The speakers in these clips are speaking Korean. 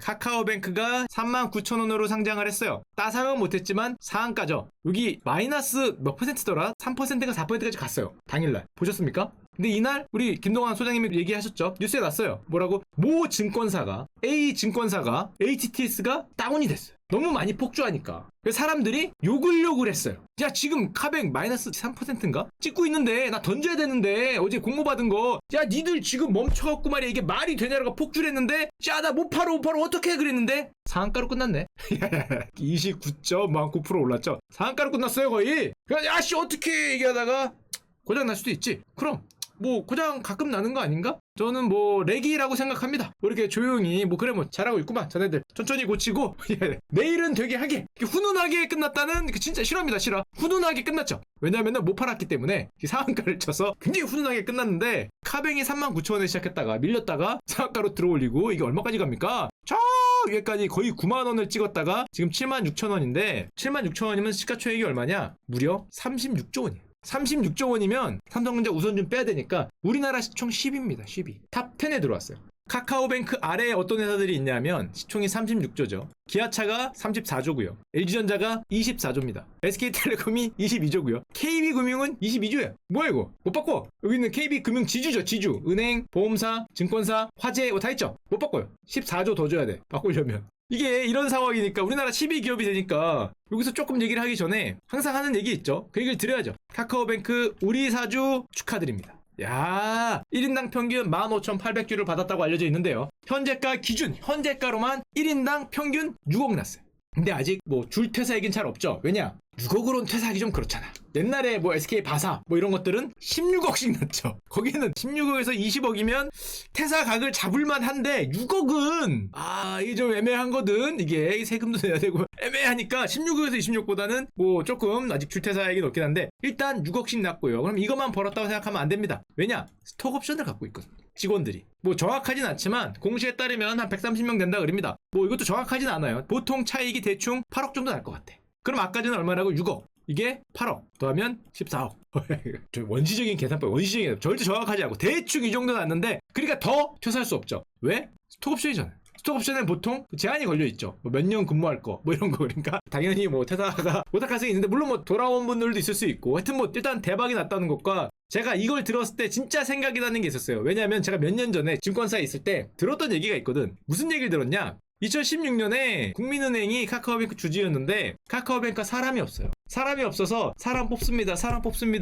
카카오뱅크가 39,000원으로 상장을 했어요. 따상은 못했지만 상한가죠. 여기 마이너스 몇 퍼센트더라? 3%가 4%까지 갔어요. 당일날. 보셨습니까? 근데 이날 우리 김동완 소장님이 얘기하셨죠. 뉴스에 났어요. 뭐라고? 모 증권사가 A 증권사가 HTS가 다운이 됐어요. 너무 많이 폭주하니까. 그래서 사람들이 욕을 했어요. 야, 지금 카뱅 마이너스 3%인가? 찍고 있는데 나 던져야 되는데 어제 공모받은 거, 야 니들 지금 멈춰갖고 말이야 이게 말이 되냐라고 폭주를 했는데, 야 나 못 팔아 어떻게 그랬는데 상한가로 끝났네. 29.9% 올랐죠. 상한가로 끝났어요 거의. 야씨 어떻게 얘기하다가 고장 날 수도 있지. 그럼 뭐 고장 가끔 나는 거 아닌가? 저는 뭐 렉이라고 생각합니다. 뭐 이렇게 조용히 뭐 그래 뭐 잘하고 있구만 자네들 천천히 고치고 내일은 되게 하게 훈훈하게 끝났다는 그 진짜 싫어합니다. 싫어. 훈훈하게 끝났죠. 왜냐면은 못 팔았기 때문에 상한가를 쳐서 굉장히 훈훈하게 끝났는데, 카뱅이 39,000원에 시작했다가 밀렸다가 상한가로 들어올리고 이게 얼마까지 갑니까? 저 위에까지 거의 9만원을 찍었다가 지금 76,000원인데 76,000원이면 시가총액이 얼마냐? 무려 36조 원이에요. 36조 원이면 삼성전자 우선준 빼야 되니까 우리나라 시총 10위입니다. 10위. 탑 10에 들어왔어요. 카카오뱅크 아래에 어떤 회사들이 있냐면 시총이 36조죠. 기아차가 34조고요. LG전자가 24조입니다. SK텔레콤이 22조고요. KB금융은 22조예요. 뭐야 이거? 못 바꿔. 여기 있는 KB금융 지주죠. 지주. 은행, 보험사, 증권사, 화재 다 있죠. 못 바꿔요. 14조 더 줘야 돼. 바꾸려면. 이게 이런 상황이니까 우리나라 10위 기업이 되니까 여기서 조금 얘기를 하기 전에 항상 하는 얘기 있죠. 그 얘기를 드려야죠. 카카오뱅크 우리 사주 축하드립니다. 야, 1인당 평균 15,800주를 받았다고 알려져 있는데요. 현재가 기준, 현재가로만 1인당 평균 6억 났어요. 근데 아직 뭐 줄 퇴사 얘기는 잘 없죠. 왜냐? 6억으로는 퇴사하기 좀 그렇잖아. 옛날에 뭐 SK 바사 뭐 이런 것들은 16억씩 났죠. 거기는 16억에서 20억이면 퇴사각을 잡을만 한데 6억은 이게 좀 애매한거든. 이게 세금도 내야 되고 애매하니까 16억에서 26억보다는 뭐 조금 아직 줄퇴사 얘기는 없긴 한데 일단 6억씩 났고요. 그럼 이것만 벌었다고 생각하면 안 됩니다. 왜냐? 스톡옵션을 갖고 있거든. 직원들이. 뭐 정확하진 않지만 공시에 따르면 한 130명 된다 그럽니다. 뭐 이것도 정확하진 않아요. 보통 차익이 대충 8억 정도 날 것 같아. 그럼 아까 전에 얼마라고? 6억. 이게 8억 더하면 14억. 저 원시적인 계산법, 원시적인 절대 정확하지 않고 대충 이 정도 났는데, 그러니까 더 퇴사할 수 없죠. 왜? 스톡옵션이잖아요. 스톡옵션은 보통 제한이 걸려 있죠. 뭐 몇 년 근무할 거, 뭐 이런 거. 그러니까 당연히 뭐 퇴사가 못할 가능성이 있는데, 물론 뭐 돌아온 분들도 있을 수 있고, 하여튼 뭐 일단 대박이 났다는 것과, 제가 이걸 들었을 때 진짜 생각이 나는 게 있었어요. 왜냐하면 제가 몇 년 전에 증권사에 있을 때 들었던 얘기가 있거든. 무슨 얘기를 들었냐? 2016년에 국민은행이 카카오뱅크 주주였는데 카카오뱅크가 사람이 없어요. 사람이 없어서 사람 뽑습니다.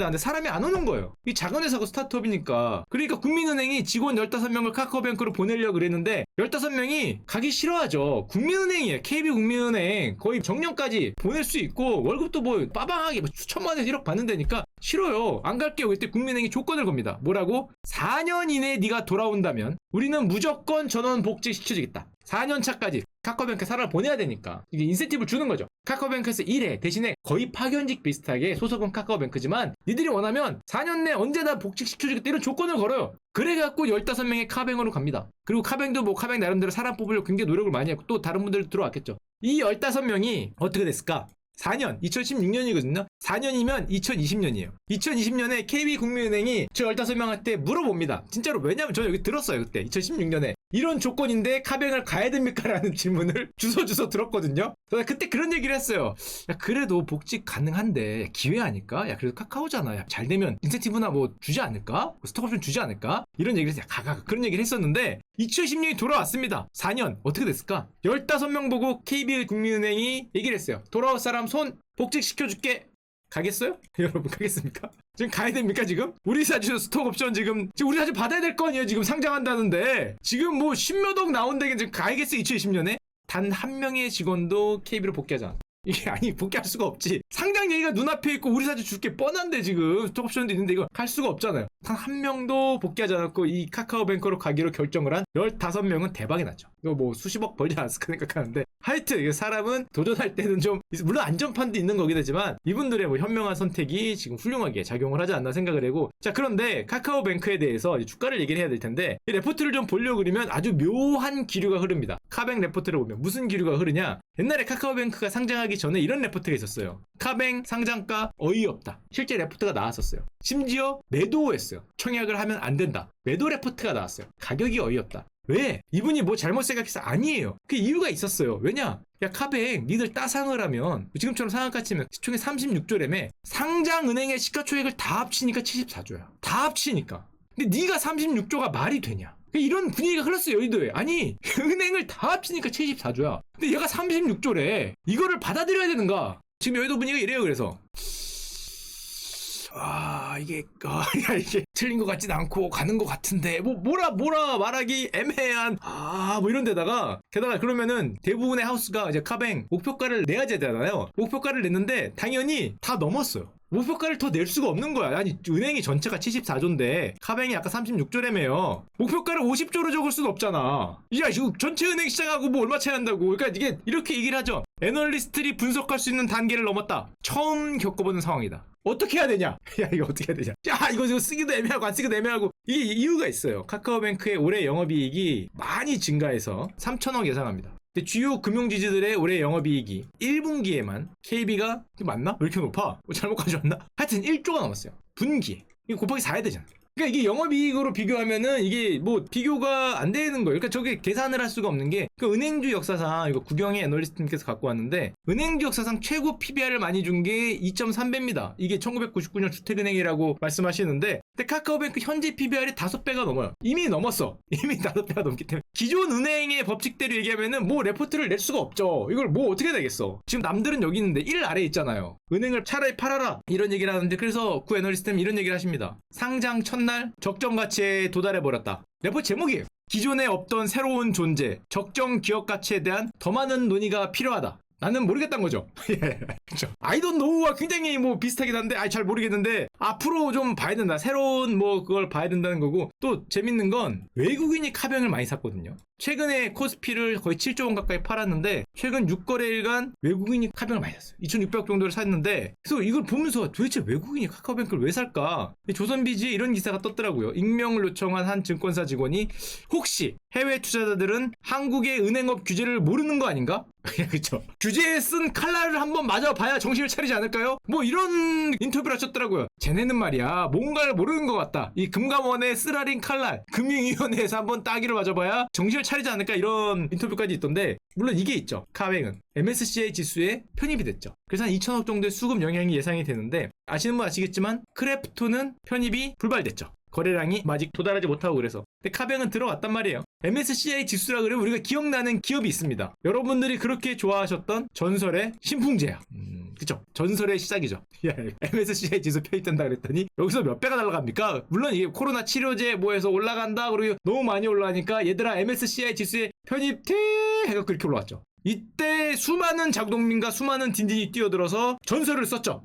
근데 사람이 안 오는 거예요. 이 작은 회사고 스타트업이니까. 그러니까 국민은행이 직원 15명을 카카오뱅크로 보내려고 그랬는데 15명이 가기 싫어하죠. 국민은행이에요. KB국민은행. 거의 정년까지 보낼 수 있고 월급도 뭐 빠방하게 수천만 원에서 1억 받는 데니까 싫어요. 안 갈게요. 그때 국민은행이 조건을 겁니다. 뭐라고? 4년 이내에 네가 돌아온다면 우리는 무조건 전원 복직 시켜주겠다. 4년 차까지 카카오뱅크에 사람을 보내야 되니까 이게 인센티브를 주는 거죠. 카카오뱅크에서 일해. 대신에 거의 파견직 비슷하게 소속은 카카오뱅크지만 니들이 원하면 4년 내 언제나 복직시켜주겠다 이런 조건을 걸어요. 그래갖고 15명의 카뱅으로 갑니다. 그리고 카뱅도 뭐 카뱅 나름대로 사람 뽑으려고 굉장히 노력을 많이 했고 또 다른 분들 들어왔겠죠. 이 15명이 어떻게 됐을까? 4년, 2016년이거든요. 4년이면 2020년이에요. 2020년에 KB국민은행이 저 15명한테 물어봅니다. 진짜로. 왜냐면 저 여기 들었어요. 그때 2016년에 이런 조건인데 카뱅을 가야 됩니까? 라는 질문을 주워 들었거든요. 그때 그런 얘기를 했어요. 야, 그래도 복직 가능한데 기회 아닐까? 야, 그래도 카카오잖아. 야, 잘 되면 인센티브나 뭐 주지 않을까? 스톡옵션 주지 않을까? 이런 얘기를 했어요. 그런 얘기를 했었는데 2016년이 돌아왔습니다. 4년 어떻게 됐을까? 15명 보고 KB국민은행이 얘기를 했어요. 돌아올 사람 손 복직시켜줄게. 가겠어요? 여러분 가겠습니까? 지금 가야 됩니까 지금? 우리 사주 스톡옵션 지금 우리 사주 받아야 될 거 아니에요? 지금 상장한다는데 지금 뭐 10몇 억 나온다게 지금 가야겠어. 2020년에 단 한 명의 직원도 KB로 복귀하지 않아. 이게 아니 복귀할 수가 없지. 상장 얘기가 눈앞에 있고 우리 사주 줄 게 뻔한데 지금 스톡옵션도 있는데 이거 갈 수가 없잖아요. 단 한 명도 복귀하지 않았고 이 카카오뱅크로 가기로 결정을 한 15명은 대박이 났죠. 이거 뭐 수십억 벌지 않았을까 생각하는데, 하여튼 사람은 도전할 때는 좀 물론 안전판도 있는 거긴 하지만 이분들의 뭐 현명한 선택이 지금 훌륭하게 작용을 하지 않나 생각을 하고, 자 그런데 카카오뱅크에 대해서 주가를 얘기를 해야 될 텐데 이 레포트를 좀 보려고 그러면 아주 묘한 기류가 흐릅니다. 카뱅 레포트를 보면 무슨 기류가 흐르냐? 옛날에 카카오뱅크가 상장하기 전에 이런 레포트가 있었어요. 카뱅 상장가 어이없다. 실제 레포트가 나왔었어요. 심지어 매도했어요. 청약을 하면 안 된다. 매도 레포트가 나왔어요. 가격이 어이없다. 왜? 이분이 뭐 잘못 생각해서 아니에요. 그 이유가 있었어요. 왜냐? 야 카뱅 니들 따상을 하면 지금처럼 상한가치면 시총이 36조라며 상장은행의 시가총액을 다 합치니까 74조야. 다 합치니까. 근데 네가 36조가 말이 되냐? 이런 분위기가 흘렀어요 여의도에. 아니 은행을 다 합치니까 74조야. 근데 얘가 36조래. 이거를 받아들여야 되는가? 지금 여의도 분위기가 이래요. 그래서 이게 틀린 것 같진 않고 가는 것 같은데 뭐라 말하기 애매한 뭐 이런 데다가 게다가 그러면은 대부분의 하우스가 이제 카뱅 목표가를 내야 되잖아요. 목표가를 냈는데 당연히 다 넘었어요. 목표가를 더 낼 수가 없는 거야. 아니 은행이 전체가 74조인데 카뱅이 아까 36조라며요. 목표가를 50조로 적을 수는 없잖아. 야 지금 전체 은행 시장하고 뭐 얼마 차이 난다고. 그러니까 이게 이렇게 얘기를 하죠. 애널리스트들이 분석할 수 있는 단계를 넘었다. 처음 겪어보는 상황이다. 어떻게 해야 되냐? 야 이거 어떻게 해야 되냐? 야 이거 쓰기도 애매하고 안 쓰기도 애매하고. 이게 이유가 있어요. 카카오뱅크의 올해 영업이익이 많이 증가해서 3천억 예상합니다. 근데 주요 금융지주들의 올해 영업이익이 1분기에만 KB가 맞나? 왜 이렇게 높아? 잘못 가져왔나? 하여튼 1조가 넘었어요. 분기에. 이거 곱하기 4 해야 되잖아. 그러니까 이게 영업이익으로 비교하면은 이게 뭐 비교가 안 되는 거예요. 그러니까 저게 계산을 할 수가 없는 게 그 은행주 역사상 이거 구경의 애널리스트님께서 갖고 왔는데 은행주 역사상 최고 PBR을 많이 준 게 2.3배입니다. 이게 1999년 주택은행이라고 말씀하시는데 근데 카카오뱅크 현재 PBR이 5배가 넘어요. 이미 넘었어. 이미 5배가 넘기 때문에 기존 은행의 법칙대로 얘기하면은 뭐 레포트를 낼 수가 없죠. 이걸 뭐 어떻게 되겠어. 지금 남들은 여기 있는데 1 아래에 있잖아요. 은행을 차라리 팔아라 이런 얘기를 하는데 그래서 구 애널리스트는 이런 얘기를 하십니다. 상장 첫날 적정 가치에 도달해버렸다. 레포트 제목이에요. 기존에 없던 새로운 존재, 적정 기업 가치에 대한 더 많은 논의가 필요하다. 나는 모르겠다는 거죠. 그렇죠. I don't know와 굉장히 뭐 비슷하긴 한데 잘 모르겠는데 앞으로 좀 봐야 된다. 새로운 뭐 그걸 봐야 된다는 거고 또 재밌는 건 외국인이 카뱅을 많이 샀거든요. 최근에 코스피를 거의 7조 원 가까이 팔았는데 최근 6거래일간 외국인이 카뱅을 많이 샀어요. 2,600억 정도를 샀는데 그래서 이걸 보면서 도대체 외국인이 카카오뱅크를 왜 살까? 조선비지에 이런 기사가 떴더라고요. 익명을 요청한 한 증권사 직원이 혹시 해외 투자자들은 한국의 은행업 규제를 모르는 거 아닌가? 그렇죠. 규제에 쓴 칼날을 한번 맞아봐야 정신을 차리지 않을까요? 뭐 이런 인터뷰를 하셨더라고요. 쟤네는 말이야 뭔가를 모르는 것 같다. 이 금감원의 쓰라린 칼날 금융위원회에서 한번 따기를 맞아봐야 정신을 차리지 않을까 이런 인터뷰까지 있던데 물론 이게 있죠. 카뱅은 MSCI 지수에 편입이 됐죠. 그래서 한 2천억 정도의 수급 영향이 예상이 되는데 아시는 분 아시겠지만 크래프톤은 편입이 불발됐죠. 거래량이 아직 도달하지 못하고 그래서 근데 카뱅은 들어왔단 말이에요. MSCI 지수라 그러면 우리가 기억나는 기업이 있습니다. 여러분들이 그렇게 좋아하셨던 전설의 신풍제약. 그쵸? 전설의 시작이죠. MSCI 지수 편입된다 그랬더니 여기서 몇 배가 날아갑니까? 물론 이게 코로나 치료제 뭐해서 올라간다 그리고 너무 많이 올라가니까 얘들아 MSCI 지수에 편입돼 해서 그렇게 올라왔죠. 이때 수많은 장동민과 수많은 딘딘이 뛰어들어서 전설을 썼죠.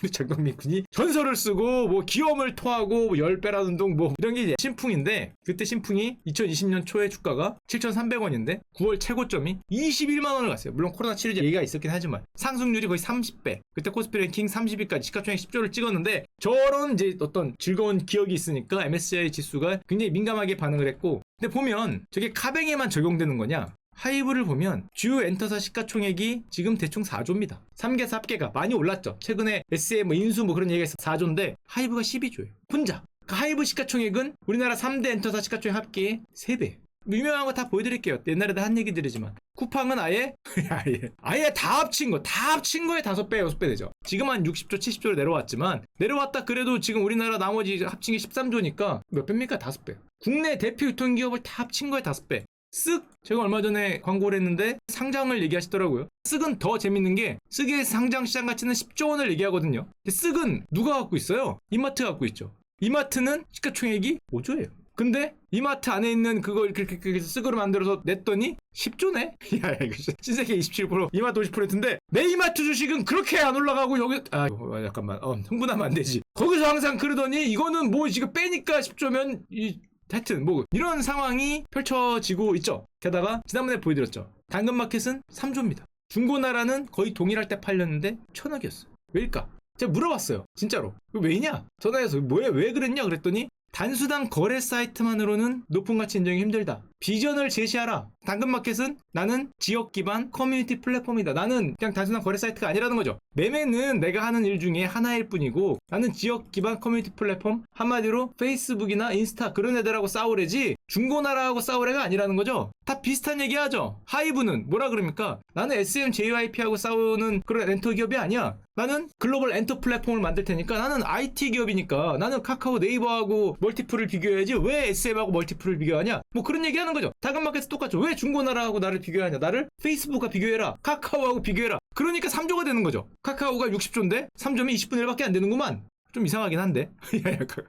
우리 장동민 군이 전설을 쓰고 뭐 기염을 토하고 뭐 10배라는 둥 뭐 이런 게 이제 신풍인데 그때 신풍이 2020년 초에 주가가 7,300원인데 9월 최고점이 21만 원을 갔어요. 물론 코로나 치료제 얘기가 있었긴 하지만 상승률이 거의 30배. 그때 코스피 랭킹 30위까지 시가총액 10조를 찍었는데 저런 이제 어떤 즐거운 기억이 있으니까 MSCI 지수가 굉장히 민감하게 반응을 했고 근데 보면 저게 카뱅에만 적용되는 거냐? 하이브를 보면 주요 엔터사 시가총액이 지금 대충 4조입니다. 3개사 합계가 많이 올랐죠. 최근에 SA 뭐 인수 뭐 그런 얘기가 있어 4조인데 하이브가 12조예요. 혼자. 그 하이브 시가총액은 우리나라 3대 엔터사 시가총액 합계의 3배. 유명한 거 다 보여드릴게요. 옛날에 다 한 얘기들이지만 쿠팡은 아예 다 합친 거에 5배 6배 되죠. 지금 한 60조 70조로 내려왔지만 내려왔다 그래도 지금 우리나라 나머지 합친 게 13조니까 몇 배입니까? 5배. 국내 대표 유통기업을 다 합친 거에 5배. 쓱! 제가 얼마 전에 광고를 했는데 상장을 얘기하시더라고요. 쓱은 더 재밌는 게 쓱의 상장 시장 가치는 10조 원을 얘기하거든요. 근데 쓱은 누가 갖고 있어요? 이마트 갖고 있죠. 이마트는 시가총액이 5조예요. 근데 이마트 안에 있는 그걸 이렇게 쓱으로 만들어서 냈더니 10조네? 야 이거 신세계 27% 이마트 50%인데 내 이마트 주식은 그렇게 안 올라가고 여기 잠깐만 흥분하면 안 되지. 거기서 항상 그러더니 이거는 뭐 지금 빼니까 10조면 하여튼 뭐 이런 상황이 펼쳐지고 있죠. 게다가 지난번에 보여드렸죠. 당근마켓은 3조입니다. 중고나라는 거의 동일할 때 팔렸는데 1,000억이었어요. 왜일까? 제가 물어봤어요. 진짜로. 왜냐? 전화해서 왜 그랬냐 그랬더니 단수당 거래 사이트만으로는 높은 가치 인정이 힘들다. 비전을 제시하라. 당근마켓은 나는 지역 기반 커뮤니티 플랫폼이다. 나는 그냥 단순한 거래 사이트가 아니라는 거죠. 매매는 내가 하는 일 중에 하나일 뿐이고 나는 지역 기반 커뮤니티 플랫폼, 한마디로 페이스북이나 인스타 그런 애들하고 싸우래지 중고나라하고 싸우래가 아니라는 거죠. 다 비슷한 얘기 하죠. 하이브는 뭐라 그럽니까? 나는 SMJYP하고 싸우는 그런 엔터 기업이 아니야. 나는 글로벌 엔터 플랫폼을 만들 테니까 나는 IT 기업이니까 나는 카카오 네이버하고 멀티플을 비교해야지 왜 SM하고 멀티플을 비교하냐? 뭐 그런 얘기 하는 거죠. 당근마켓은 똑같죠. 왜 중고나라하고 나를 비교하냐? 나를 페이스북과 비교해라. 카카오하고 비교해라. 그러니까 3조가 되는 거죠. 카카오가 60조인데 3조면 20분의 1밖에 안 되는구만. 좀 이상하긴 한데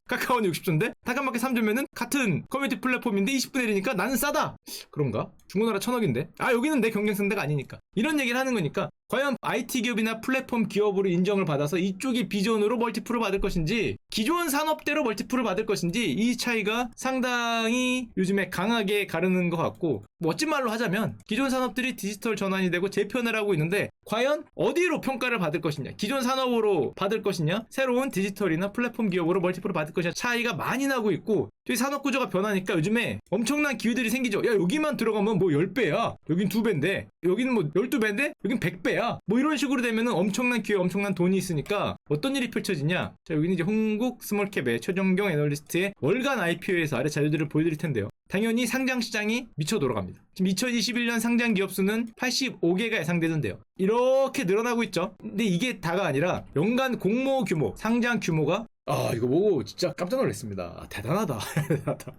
카카오는 60조인데 당근마켓 3조면은 같은 커뮤니티 플랫폼인데 20분의 1이니까 나는 싸다. 그런가? 중고나라 1000억인데 여기는 내 경쟁 상대가 아니니까 이런 얘기를 하는 거니까 과연 IT 기업이나 플랫폼 기업으로 인정을 받아서 이쪽이 비전으로 멀티플을 받을 것인지 기존 산업대로 멀티플을 받을 것인지 이 차이가 상당히 요즘에 강하게 가르는 것 같고 멋진 말로 하자면 기존 산업들이 디지털 전환이 되고 재편을 하고 있는데 과연 어디로 평가를 받을 것이냐, 기존 산업으로 받을 것이냐, 새로운 디지털이나 플랫폼 기업으로 멀티플을 받을 것이냐 차이가 많이 나고 있고 또 이 산업 구조가 변하니까 요즘에 엄청난 기회들이 생기죠. 야 여기만 들어가면 뭐 10배야, 여긴 2배인데 여기는 뭐 12배인데 여긴 100배야, 뭐 이런 식으로 되면은 엄청난 기회, 엄청난 돈이 있으니까 어떤 일이 펼쳐지냐. 자 여기는 이제 홍국 스몰캡의 최종경 애널리스트의 월간 IPO에서 아래 자료들을 보여드릴 텐데요. 당연히 상장시장이 미쳐 돌아갑니다. 지금 2021년 상장 기업 수는 85개가 예상되는데요. 이렇게 늘어나고 있죠. 근데 이게 다가 아니라 연간 공모 규모, 상장 규모가 이거 보고 진짜 깜짝 놀랐습니다. 대단하다.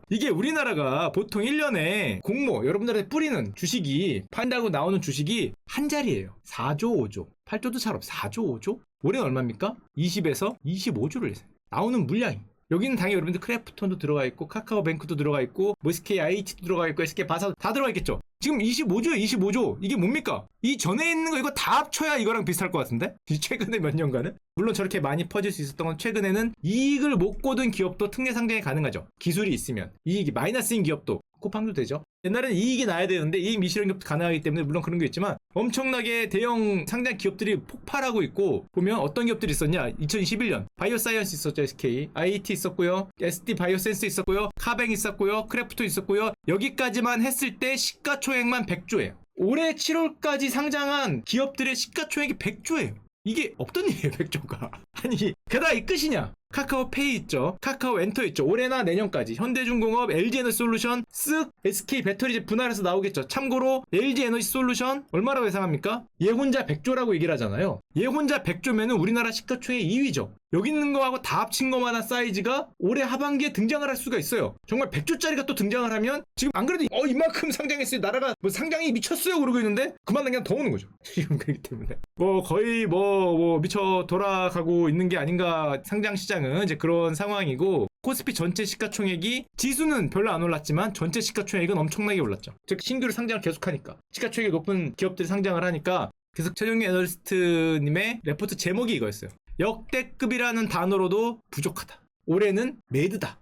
이게 우리나라가 보통 1년에 공모, 여러분들한테 뿌리는 주식이, 판다고 나오는 주식이 한 자리예요. 4조, 5조. 8조도 잘 없어. 4조, 5조? 올해는 얼마입니까? 20에서 25조를 내세요. 나오는 물량이. 여기는 당연히 여러분들 크래프톤도 들어가 있고 카카오뱅크도 들어가 있고 뭐 SK IT도 들어가 있고 SK 바사도 다 들어가 있겠죠. 지금 25조에 25조. 이게 뭡니까? 이 전에 있는 거 이거 다 합쳐야 이거랑 비슷할 것 같은데? 최근에 몇 년간은? 물론 저렇게 많이 퍼질 수 있었던 건 최근에는 이익을 못 거둔 기업도 특례 상장이 가능하죠. 기술이 있으면. 이익이 마이너스인 기업도 쿠팡도 되죠. 옛날에는 이익이 나야 되는데 이익 미실현 기업도 가능하기 때문에 물론 그런 게 있지만 엄청나게 대형 상장 기업들이 폭발하고 있고 보면 어떤 기업들이 있었냐. 2021년 바이오사이언스 있었죠. SK IT 있었고요, SD 바이오센스 있었고요, 카뱅 있었고요, 크래프톤 있었고요. 여기까지만 했을 때 시가총액만 100조예요 올해 7월까지 상장한 기업들의 시가총액이 100조예요 이게 없던 일이에요. 100조가 아니 게다가 이 끝이냐. 카카오페이 있죠. 카카오 엔터 있죠. 올해나 내년까지 현대중공업, LG에너지솔루션, 쓱 SK 배터리 분할해서 나오겠죠. 참고로 LG에너지솔루션 얼마라고 예상합니까? 얘 혼자 100조라고 얘기를 하잖아요. 얘 혼자 100조면은 우리나라 시가총액 2위죠. 여기 있는 거하고 다 합친 것만한 사이즈가 올해 하반기에 등장을 할 수가 있어요. 정말 100조짜리가 또 등장을 하면 지금 안 그래도 이만큼 상장했어요. 나라가 뭐 상장이 미쳤어요 그러고 있는데 그만 그냥 더 오는 거죠. 지금 그렇기 때문에 뭐 거의 뭐 미쳐 돌아가고 있는 게 아닌가. 상장 시장은 이제 그런 상황이고 코스피 전체 시가총액이 지수는 별로 안 올랐지만 전체 시가총액은 엄청나게 올랐죠. 즉 신규로 상장을 계속하니까 시가총액이 높은 기업들이 상장을 하니까 계속 최종경 애널리스트님의 레포트 제목이 이거였어요. 역대급이라는 단어로도 부족하다. 올해는 매드다.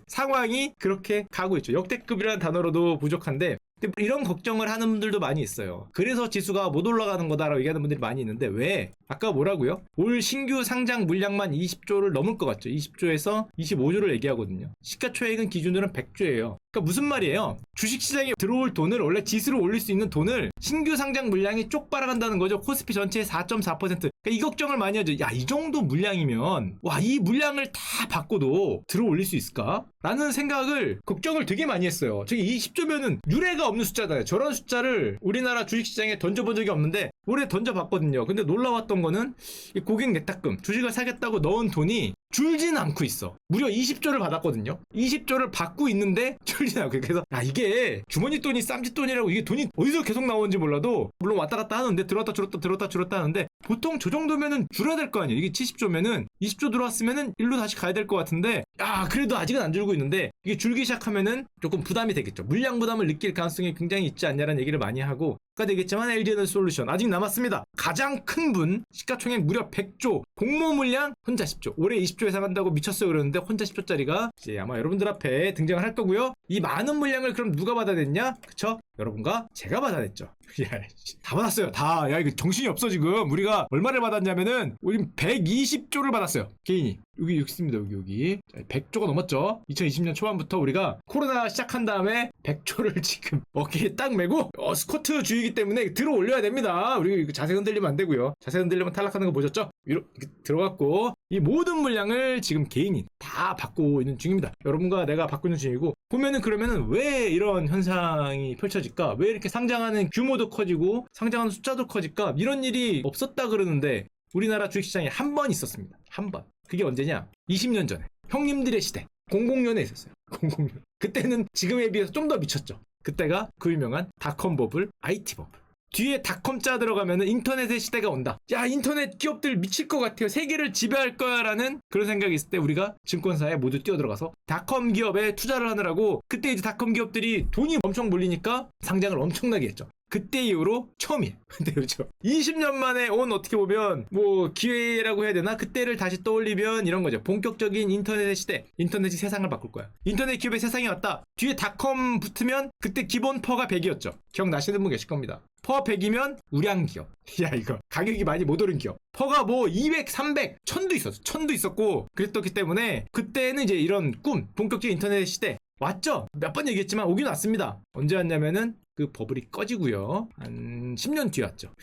상황이 그렇게 가고 있죠. 역대급이라는 단어로도 부족한데 이런 걱정을 하는 분들도 많이 있어요. 그래서 지수가 못 올라가는 거다라고 얘기하는 분들이 많이 있는데 왜? 아까 뭐라고요? 올 신규 상장 물량만 20조를 넘을 것 같죠. 20조에서 25조를 얘기하거든요. 시가총액은 기준으로는 100조예요. 그러니까 무슨 말이에요? 주식시장에 들어올 돈을, 원래 지수를 올릴 수 있는 돈을 신규 상장 물량이 쪽 빨아간다는 거죠. 코스피 전체의 4.4%. 그러니까 이 걱정을 많이 하죠. 야, 이 정도 물량이면 이 물량을 다 받고도 들어 올릴 수 있을까? 라는 생각을, 걱정을 되게 많이 했어요. 저기 20조면은 유례가 없는 숫자잖아요. 저런 숫자를 우리나라 주식시장에 던져본 적이 없는데 올해 던져봤거든요. 근데 놀라웠던 거는 이 고객 내탁금, 주식을 사겠다고 넣은 돈이 줄진 않고 있어. 무려 20조를 받았거든요. 20조를 받고 있는데 줄진 않고. 그래서 이게 주머니 돈이 쌈짓돈이라고, 이게 돈이 어디서 계속 나오는지 몰라도 물론 왔다 갔다 하는데 들어왔다 줄었다 들어왔다 줄었다 하는데 보통 저 정도면은 줄어야 될 거 아니에요. 이게 70조면은 20조 들어왔으면은 일로 다시 가야 될 것 같은데 그래도 아직은 안 줄고 있는데 이게 줄기 시작하면은 조금 부담이 되겠죠. 물량 부담을 느낄 가능성이 굉장히 있지 않냐라는 얘기를 많이 하고, 아까 되겠지만 LG에너지솔루션 아직 남았습니다. 가장 큰 분, 시가총액 무려 100조, 공모 물량 혼자 10조. 올해 20조 예상한다고 미쳤어요 그러는데 혼자 10조짜리가 이제 아마 여러분들 앞에 등장을 할 거고요. 이 많은 물량을 그럼 누가 받아냈냐? 그쵸? 여러분과 제가 받아냈죠. 다 받았어요. 다. 이거 정신이 없어 지금. 우리가 얼마를 받았냐면은 우린 120조를 받았어요. 개인이. 여기 있습니다. 여기 100조가 넘었죠. 2020년 초반부터 우리가 코로나 시작한 다음에 100조를 지금 어깨에 딱 메고 스쿼트 주의이기 때문에 들어 올려야 됩니다. 우리 자세 흔들리면 안 되고요. 자세 흔들리면 탈락하는 거 보셨죠? 이렇게 들어갔고 이 모든 물량을 지금 개인이 다 받고 있는 중입니다. 여러분과 내가 받고 있는 중이고 보면은 그러면은 왜 이런 현상이 펼쳐질까? 왜 이렇게 상장하는 규모도 커지고 상장하는 숫자도 커질까? 이런 일이 없었다 그러는데 우리나라 주식시장에 한 번 있었습니다. 한 번. 그게 언제냐? 20년 전에. 형님들의 시대. 00년에 있었어요. 00년. 그때는 지금에 비해서 좀 더 미쳤죠. 그때가 그 유명한 닷컴 버블, IT 버블. 뒤에 닷컴자 들어가면은 인터넷의 시대가 온다. 야, 인터넷 기업들 미칠 것 같아요. 세계를 지배할 거야 라는 그런 생각이 있을 때 우리가 증권사에 모두 뛰어들어가서 닷컴 기업에 투자를 하느라고 그때 이제 닷컴 기업들이 돈이 엄청 몰리니까 상장을 엄청나게 했죠. 그때 이후로 처음이에요. 근데 그렇죠. 20년 만에 온 어떻게 보면 뭐 기회라고 해야 되나? 그때를 다시 떠올리면 이런 거죠. 본격적인 인터넷의 시대. 인터넷이 세상을 바꿀 거야. 인터넷 기업의 세상이 왔다. 뒤에 닷컴 붙으면 그때 기본 퍼가 100이었죠. 기억나시는 분 계실 겁니다. 퍼 100이면 우량 기업. 야, 이거 가격이 많이 못 오른 기업. 퍼가 뭐 200, 300, 1000도 있었어. 1000도 있었고 그랬기 때문에 그때는 이제 이런 꿈, 본격적인 인터넷 시대 왔죠? 몇 번 얘기했지만 오긴 왔습니다. 언제 왔냐면은 그 버블이 꺼지고요. 한 10년 뒤에 왔죠.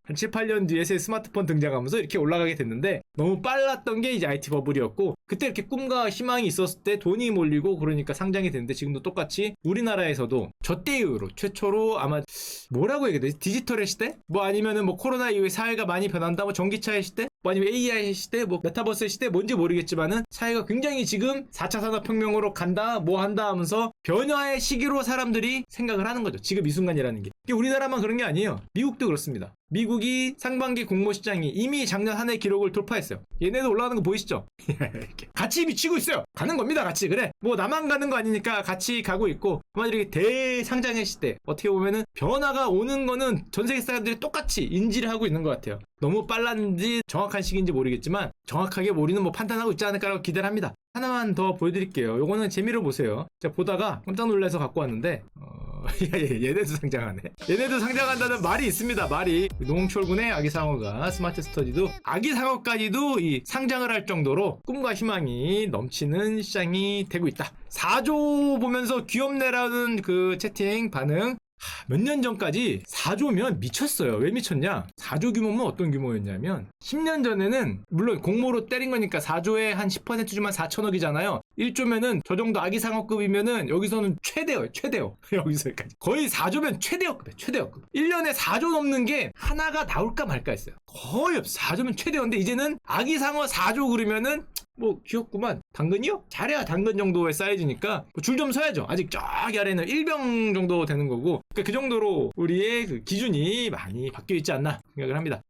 한 7, 8년 뒤에 스마트폰 등장하면서 이렇게 올라가게 됐는데 너무 빨랐던 게 이제 IT 버블이었고 그때 이렇게 꿈과 희망이 있었을 때 돈이 몰리고 그러니까 상장이 됐는데 지금도 똑같이 우리나라에서도 저 때 이후로 최초로 아마 뭐라고 얘기해야 되지? 디지털의 시대? 뭐 아니면은 뭐 코로나 이후에 사회가 많이 변한다? 뭐 전기차의 시대? 뭐 아니면 AI의 시대? 뭐 메타버스의 시대? 뭔지 모르겠지만은 사회가 굉장히 지금 4차 산업혁명으로 간다? 뭐 한다? 하면서 변화의 시기로 사람들이 생각을 하는 거죠. 지금 이 순간이라는 게. 이게 우리나라만 그런 게 아니에요. 미국도 그렇습니다. 미국이 상반기 공모 시장이 이미 작년 한 해 기록을 돌파했어요. 얘네도 올라가는 거 보이시죠? 같이 미치고 있어요. 가는 겁니다. 같이. 그래. 뭐 나만 가는 거 아니니까 같이 가고 있고 아마 이렇게 대상장의 시대 어떻게 보면은 변화가 오는 거는 전 세계 사람들이 똑같이 인지를 하고 있는 것 같아요. 너무 빨랐는지 정확한 시기인지 모르겠지만 정확하게 우리는 뭐 판단하고 있지 않을까라고 기대를 합니다. 하나만 더 보여드릴게요. 요거는 재미로 보세요. 제가 보다가 깜짝 놀라서 갖고 왔는데 얘네도 상장하네. 얘네도 상장한다는 말이 있습니다. 말이 농철군의 아기상어가 스마트 스터디도 아기상어까지도 이 상장을 할 정도로 꿈과 희망이 넘치는 시장이 되고 있다. 4조 보면서 귀엽네라는 그 채팅 반응 몇 년 전까지 4조면 미쳤어요. 왜 미쳤냐? 4조 규모면 어떤 규모였냐면 10년 전에는 물론 공모로 때린 거니까 4조에 한 10% 주면 4천억이잖아요. 1조면은 저 정도 아기상어급이면은 여기서는 최대요. 여기서까지. 거의 4조면 최대역급이에요. 최대역급. 1년에 4조 넘는 게 하나가 나올까 말까 했어요. 거의 없어. 4조면 최대였는데 이제는 아기상어 4조 그러면은 뭐 귀엽구만. 당근이요? 잘해야 당근 정도의 사이즈니까 줄 좀 서야죠. 아직 저기 아래는 1병 정도 되는 거고 그러니까 그 정도로 우리의 그 기준이 많이 바뀌어 있지 않나 생각을 합니다.